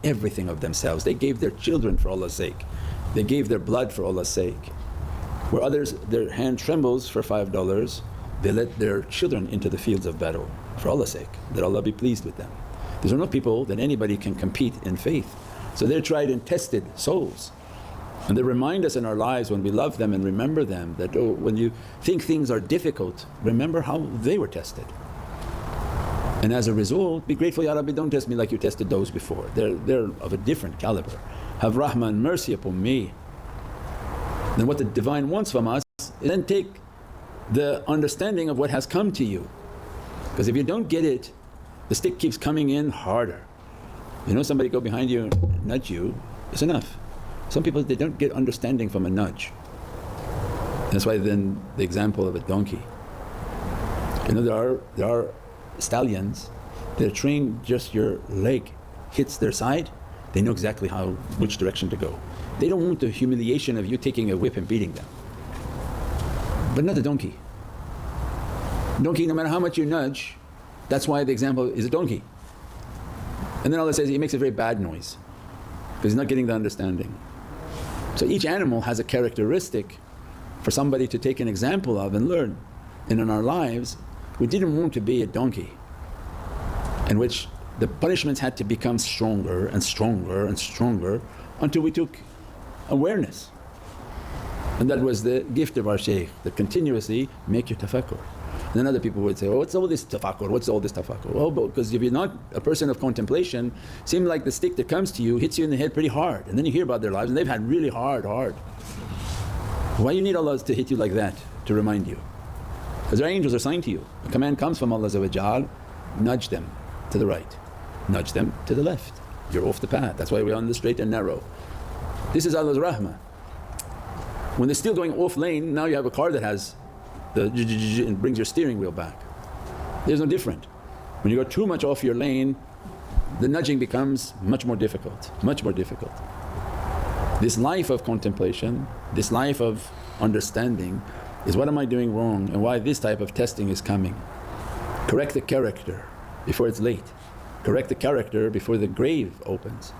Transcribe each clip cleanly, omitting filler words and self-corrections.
everything of themselves. They gave their children for Allah's sake. They gave their blood for Allah's sake. Where others, their hand trembles for $5, they let their children into the fields of battle for Allah's sake, that Allah be pleased with them. These are not people that anybody can compete in faith. So they're tried and tested souls. And they remind us in our lives when we love them and remember them that, oh, when you think things are difficult, remember how they were tested. And as a result, be grateful, Ya Rabbi, don't test me like you tested those before. They're of a different caliber. Have rahmah and mercy upon me. Then what the Divine wants from us is then take the understanding of what has come to you. Because if you don't get it, the stick keeps coming in harder. You know, somebody go behind you and nudge you, it's enough. Some people, they don't get understanding from a nudge. That's why then the example of a donkey. You know, there are stallions, they're trained, just your leg hits their side, they know exactly which direction to go. They don't want the humiliation of you taking a whip and beating them. But not the donkey. Donkey, no matter how much you nudge, that's why the example is a donkey. And then Allah says he makes a very bad noise because he's not getting the understanding. So each animal has a characteristic for somebody to take an example of and learn. And in our lives we didn't want to be a donkey in which the punishments had to become stronger and stronger and stronger until we took awareness. And that was the gift of our shaykh, that continuously make your tafakkur. And then other people would say, oh, what's all this tafakkur, what's all this tafakkur? Well, because if you're not a person of contemplation, seems like the stick that comes to you hits you in the head pretty hard, and then you hear about their lives and they've had really hard. Why you need Allah to hit you like that to remind you? Because their angels are assigned to you. A command comes from Allah, nudge them to the right, nudge them to the left. You're off the path, that's why we're on the straight and narrow. This is Allah's rahmah. When they're still going off lane, now you have a car that has the and brings your steering wheel back. There's no different. When you go too much off your lane, the nudging becomes much more difficult, much more difficult. This life of contemplation, this life of understanding is what am I doing wrong and why this type of testing is coming. Correct the character before it's late, correct the character before the grave opens,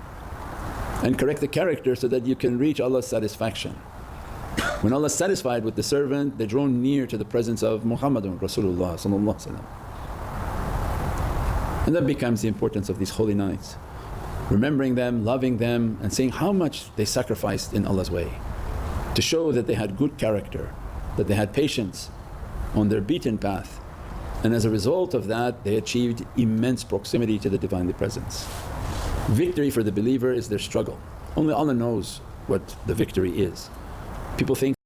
and correct the character so that you can reach Allah's satisfaction. When Allah is satisfied with the servant, they're drawn near to the presence of Muhammadun Rasulullah. And that becomes the importance of these holy nights. Remembering them, loving them and seeing how much they sacrificed in Allah's way to show that they had good character, that they had patience on their beaten path, and as a result of that they achieved immense proximity to the Divinely Presence. Victory for the believer is their struggle. Only Allah knows what the victory is. People think